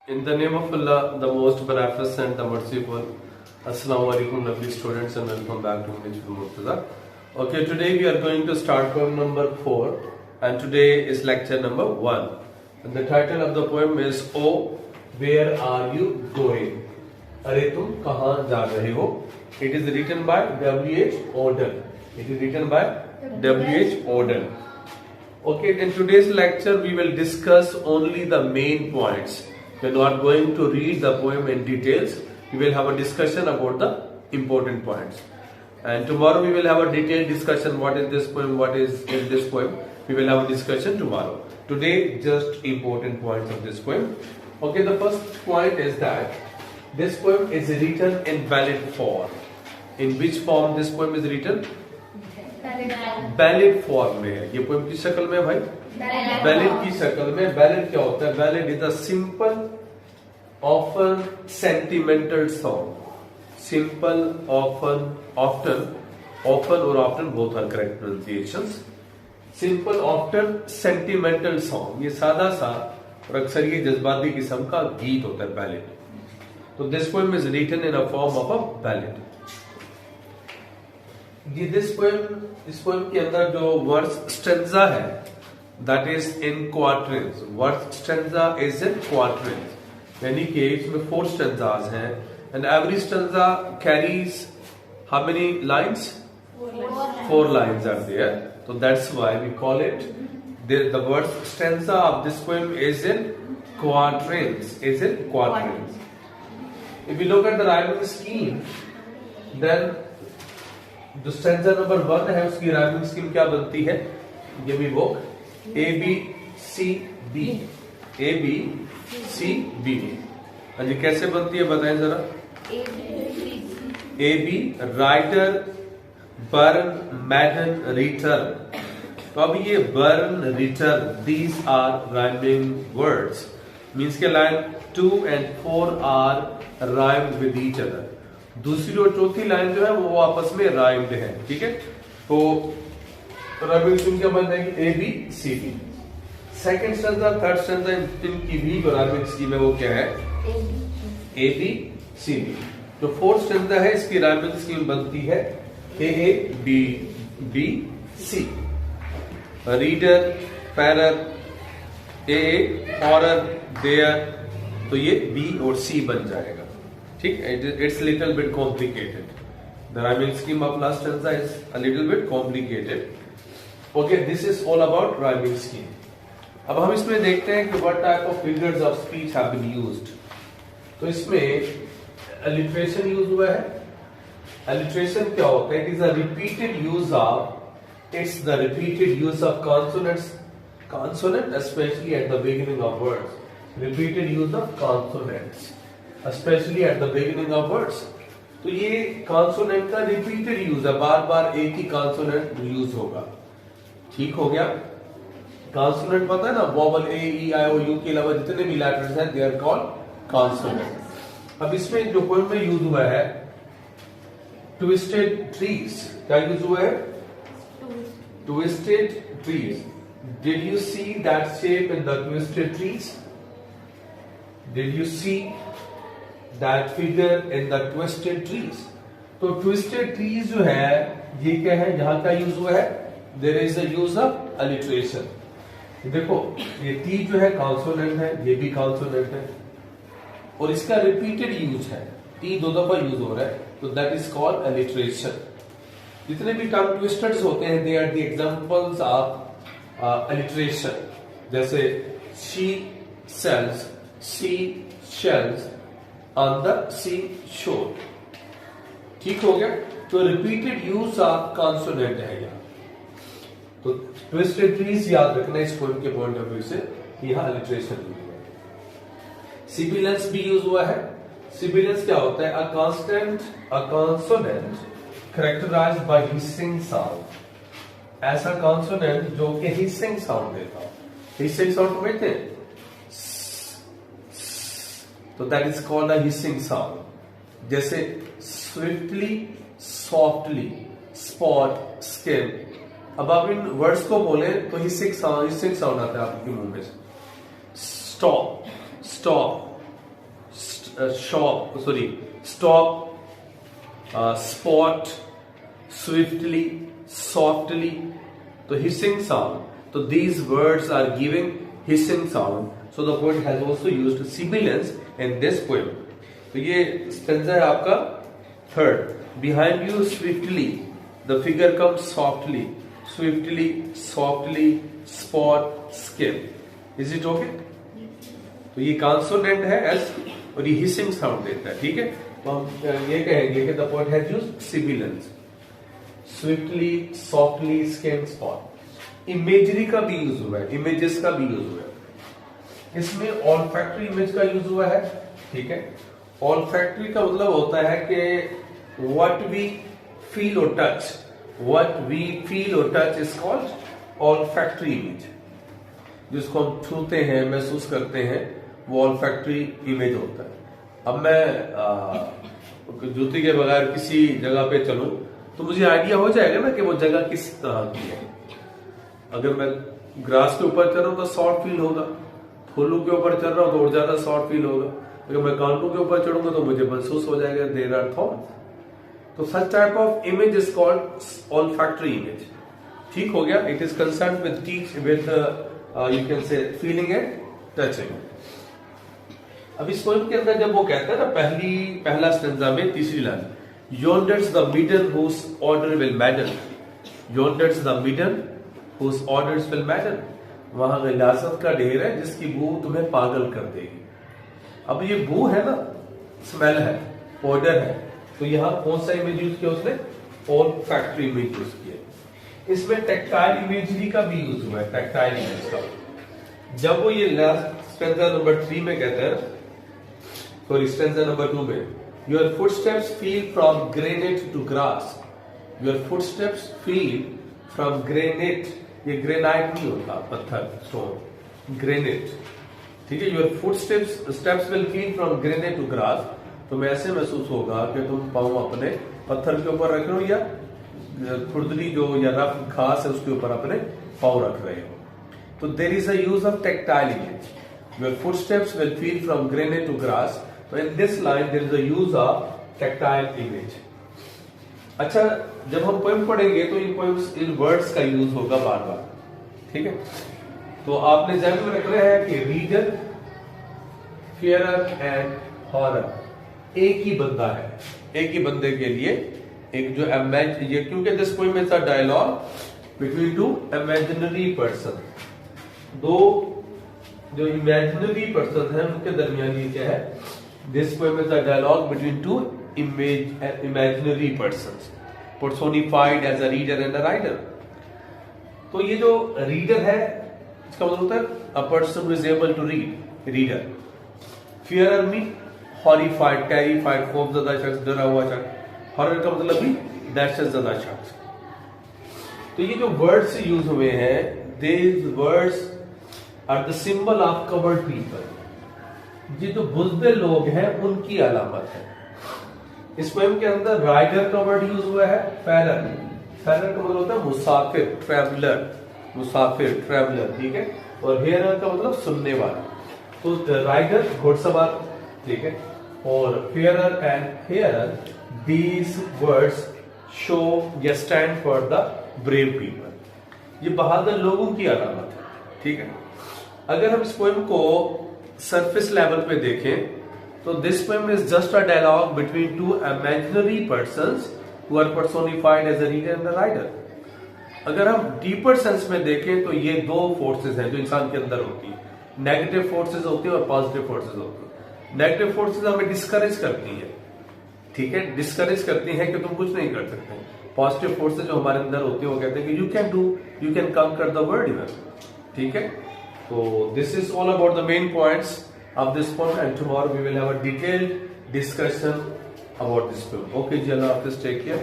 In the name of Allah, the most beneficent, the merciful. Assalamu alaikum, lovely students, and welcome back to English with Murtaza. Okay, today we are going to start poem number 4, and today is lecture number 1. And the title of the poem is "Oh, where are you going?" अरे तुम कहाँ जा रहे हो? It is written by W.H. Auden. It is written by W.H. Auden. Okay, in today's lecture we will discuss only the main points. We are not going to read the poem in details. We will have a discussion about the important points. And tomorrow we will have a detailed discussion. What is this poem? What is in this poem? We will have a discussion tomorrow. Today, just important points of this poem. Okay, the first point is that this poem is written in ballad form. In which form this poem is written? Ballad form में है। ये poem की शक्ल में भाई ballad की शक्ल में। बैलेड क्या होता है? Ballad is a simple often sentimental song. Simple often often और often both are correct pronunciations. Simple often sentimental song, ये सादा सा और अक्सर ये जज्बाती किस्म का गीत होता है बैलेड। तो this poem is written in a form of a ballad. इस पोएम के अंदर जो वर्ड्स स्टेंजा है that is in quatrains. Word stanza is in quatrains, यानी कि इसमें 4 स्टेंजाज हैं and every stanza carries how many lines? 4 lines are there. तो that's why we call it the word stanza of this poem is in quatrains, is in quatrains. If you look at the rhyming scheme, then जो stanza number 1 है उसकी rhyming scheme क्या बनती है? ये भी book ABCD ABCD। हाँ जी, कैसे बनती है बताएं जरा। AB writer, burn, maiden, return. तो अब ये burn, return, these are rhyming words. Means के line 2 and 4 are rhymed with each other. दूसरी और चौथी लाइन जो है वो आपस में राइम्ड है, ठीक है। तो राइमिंग स्कीम क्या बन जाएगी? ABCD। Second stanza, third stanza, इनकी भी जो राइमिंग स्कीम है वो क्या है? ABCD। जो फोर्थ स्टेंजा है इसकी राइमिंग स्कीम बनती है ABBC। Reader, parer, A horror, there, तो ये B और C बन जाएगा, ठीक है। It's little bit complicated. The rhyming scheme of last stanza is a little bit complicated. Okay, this is all about rhyming scheme. अब हम इसमें देखते हैं कि what type of figures of speech have been used. तो इसमें alliteration use हुआ है। अलिटरेशन क्या होता है? It is a repeated use of repeated use of consonants, consonant specially at the beginning of words. Repeated use of consonants specially at the beginning of words. तो ये consonant का repeated use है, बार बार एक ही consonant use होगा, ठीक हो गया। Consonant पता है ना, vowel A E I O U के अलावा जितने भी लेटर्स हैं दे आर कॉल्ड कॉन्सोनेंट। अब इसमें जो पोएम में यूज हुआ है ट्विस्टेड ट्रीज, क्या यूज हुआ है? Twisted trees. Did you see that shape in the twisted trees? Did you see that figure in the twisted trees? तो twisted trees जो है ये क्या है? यहाँ क्या यूज हुआ है? There is a use of alliteration। देखो ये T जो है कॉन्सोनेंट है, ये भी कॉन्सोनेंट है और इसका रिपीटेड यूज है। T 2 दफा यूज हो रहा है, तो दैट इज कॉल्ड alliteration। जितने भी टंग ट्विस्टर्स होते हैं they are the examples of alliteration। जैसे she sells, she shells on the sea shore, ठीक हो गया। तो रिपीटेड यूज ऑफ कॉन्सोनेंट है यहाँ। तो ट्विस्टेड ट्रीज याद रखना इस पोएम के पॉइंट ऑफ व्यू से, यहाँ अलिटरेशन यूज हुआ है। सिबिलेंस भी यूज हुआ है। सिबिलेंस क्या होता है? A consonant characterised by hissing sound. ऐसा कॉन्सोनेंट जो कि हिसिंग साउंड देता हो। हिसिंग साउंड समझते हैं? तो that is called a hissing sound. जैसे स्विफ्टली, सॉफ्टली, स्पॉट, स्किम। अब आप इन वर्ड्स को बोले तो हिसिंग साउंड आता है आपके मुंह में से। Stop, stop, stop, spot, swiftly, softly. तो hissing sound. So these words are giving hissing sound. So the poet has also used sibilance in this poem. तो ये stanza है आपका third. Behind you swiftly, the figure comes softly, swiftly, softly, spot, skip. Is it okay? तो ये consonant है S और ये hissing sound देता है, ठीक है? तो हम ये कहेंगे कि the poet has used sibilance. Swiftly, softly, skim, spot. Imagery का भी यूज हुआ है, इमेजेस का भी यूज हुआ है. इसमें ऑल्फैक्टरी इमेज का यूज हुआ है, ठीक है. ऑल्फैक्टरी का मतलब होता है कि व्हाट वी फील और टच, व्हाट वी फील और touch is called olfactory image. जिसको हम छूते हैं, महसूस करते हैं, वो ऑल्फैक्टरी इमेज होता है. अब मैं जूती के बगैर किसी जगह पे चलूं तो मुझे आइडिया हो जाएगा ना कि वो जगह किस तरह की है. अगर मैं ग्रास के ऊपर चल रहा हूं तो सॉफ्ट फील होगा, फूलों के ऊपर चल रहा हूं तो और ज्यादा सॉफ्ट फील होगा. अगर मैं कांटों के ऊपर चढ़ूंगा तो मुझे महसूस हो जाएगा देयर आर थॉर्न्स. तो such type of image is called olfactory image. ठीक हो गया. It is concern with teach with you can say feeling and touching. अब इस पोएम के अंदर जब वो कहता है ना पहला स्टेंजा में तीसरी line, yonder's the maiden whose order will matter, yonder's the maiden whose orders will matter. वहां गलासत का ढेर है जिसकी बू तुम्हें पागल कर देगी. अब ये बू है ना, स्मेल है, ऑर्डर है, तो यहां कौन सा इमेज यूज किया उसने? ऑल्फैक्टरी इमेज यूज किया. इसमें टेक्टाइल इमेजरी का भी यूज हुआ है, टेक्टाइल इमेज का. जब वो ये लास्ट स्टेंजा नंबर 3 में कहते हैं, सॉरी स्टेंजा नंबर 2 में, your footsteps feel from granite to grass. Your footsteps feel from granite, ये ग्रेनाइट नहीं होता, पत्थर, स्टोन, ग्रेनाइट, ठीक है. Your footsteps will feel from granite to grass. तो ऐसे महसूस होगा कि तुम पांव अपने पत्थर के ऊपर रख रहे हो या खुरदरी जो या रफ घास है उसके ऊपर अपने पांव रख रहे हो. तो there is a use of tactile image. Your footsteps will feel from granite to grass. तो in this line there is a use of tactile image. अच्छा, जब हम पोएम पढ़ेंगे तो इन पोएम्स, इन वर्ड्स का यूज होगा बार बार, ठीक है. तो आपने ध्यान में रखना है कि रीडर, फियरर एंड हॉरर एक ही बंदा है. एक ही बंदे के लिए एक जो ये, क्योंकि this poem is a dialogue between two imaginary person. दो जो इमेजिनरी पर्सन है उनके दरमियान ये क्या है? This poem is a dialogue between two imaginary persons personified as a reader and a writer. तो ये जो रीडर है इसका मतलब होता है a person who is able to read, reader. Fearer mean horrified, terrified, खौफजदा शख्स, डरा हुआ शख्स. हॉरर का मतलब भी दहशतजदा शख्स. तो ये जो वर्ड्स यूज हुए हैं, these words are the symbol of covered people. ये जो बुज़दिल लोग हैं उनकी अलामत है. इस पोएम के अंदर राइडर का वर्ड यूज हुआ है, फेरर. फेरर का मतलब होता है मुसाफिर, ट्रैवलर, मुसाफिर, ट्रैवलर, ठीक है. और हेयर का मतलब सुनने वाला. तो राइडर घुड़सवार, ठीक है, और fairer and hair, these words show या stand for the brave people. ये बहादुर लोगों की अलामत है, ठीक है. अगर हम इस पोएम को सरफेस लेवल पे देखें तो this poem is just a dialogue between two imaginary persons who are personified as a reader and a writer. अगर हम डीपर सेंस में देखें तो ये दो फोर्सेस हैं जो इंसान के अंदर होती है. नेगेटिव फोर्सेस होती है और पॉजिटिव फोर्सेस होती है. नेगेटिव फोर्सेस हमें डिस्करेज करती है, ठीक है, डिस्करेज करती है कि तुम कुछ नहीं कर सकते. पॉजिटिव फोर्सेस जो हमारे अंदर होती है वो कहते हैं कि you can do, you can कंकर द वर्ल्ड इवन, ठीक है. तो this is all about the main points of this poem, and tomorrow we will have a detailed discussion about this poem. Okay, ji, Allah Hafiz, take care.